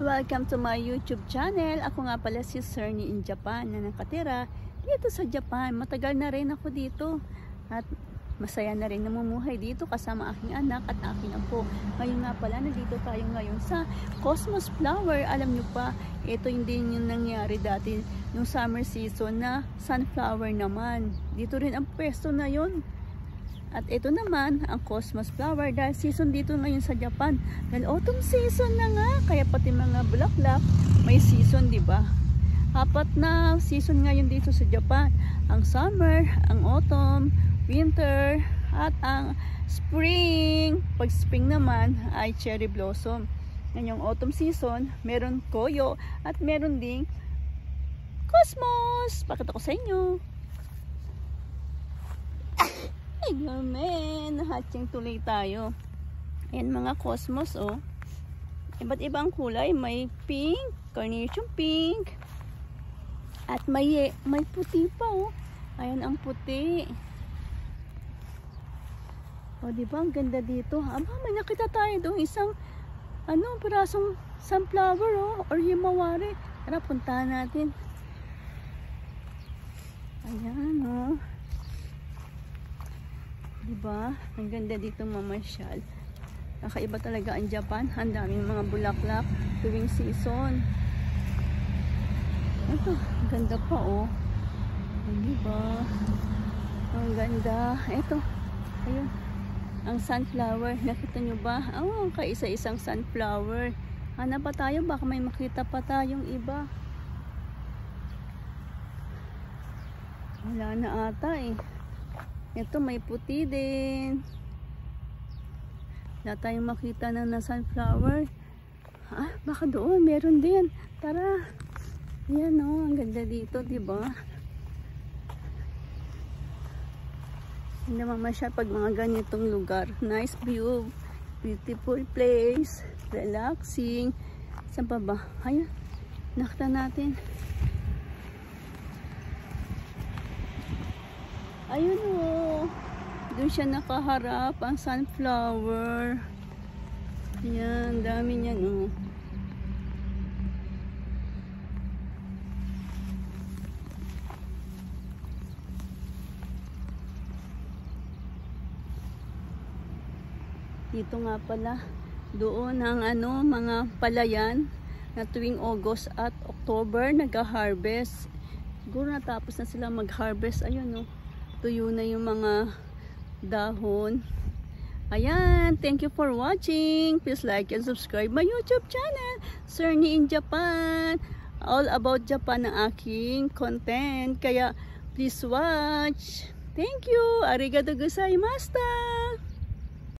Welcome to my YouTube channel. Ako nga pala si Sernie in Japan na nakatira dito sa Japan. Matagal na rin ako dito at masaya na rin namumuhay dito kasama aking anak at aking apo. Ngayon nga pala, nandito tayo ngayon sa Cosmos Flower. Alam nyo pa, ito hindi yung nangyari dati nung summer season na sunflower naman. Dito rin ang pwesto na yon. At ito naman ang Cosmos Flower dahil season dito ngayon sa Japan. Dahil autumn season na nga, kaya pati mga bulaklak may season, di ba? Apat na season ngayon dito sa Japan. Ang summer, ang autumn, winter, at ang spring. Pag spring naman ay cherry blossom. Ngayong autumn season, meron koyo at meron ding cosmos. Pakita ko sa inyo. Amen, hatching tuloy tayo. Ayan mga cosmos, oh. Iba't ibang kulay, may pink, carnation pink, at may puti pa, oh. Ayan ang puti. O, diba ang ganda dito? Aba, may nakita tayo doon isang parasong sunflower, oh, or himawari. Tara, puntahan natin. Ayan, oh. Diba? Ang ganda dito mamasyal. Kakaiba talaga ang Japan. Ang daming mga bulaklak tuwing season. Ito, ang ganda pa, oh. Diba? Ang ganda. Ito, ayun. Ang sunflower. Nakita nyo ba? Oh, kaisa-isang sunflower. Hanap pa tayo. Baka may makita pa tayong iba. Wala na ata, eh. Ito may puti din. Wala tayong makita na sunflower. Ah, baka doon meron din. Tara. Ayan, oh, ang ganda dito, diba? Hindi naman siya pag mga ganitong lugar. Nice view. Beautiful place. Relaxing. Saan pa ba? Ayan. Nakita natin. Ayun, oh. Doon siya nakaharap ang sunflower. Yan, dami niyan, oh. Dito nga pala, doon ang mga palayan na tuwing August at October nag-harvest. Siguro natapos na sila mag-harvest. Ayun, oh. Tuyo na yung mga dahon. Ayan, thank you for watching. Please like and subscribe my YouTube channel, Sernie in Japan. All about Japan ang aking content. Kaya please watch. Thank you. Arigato gozaimashita.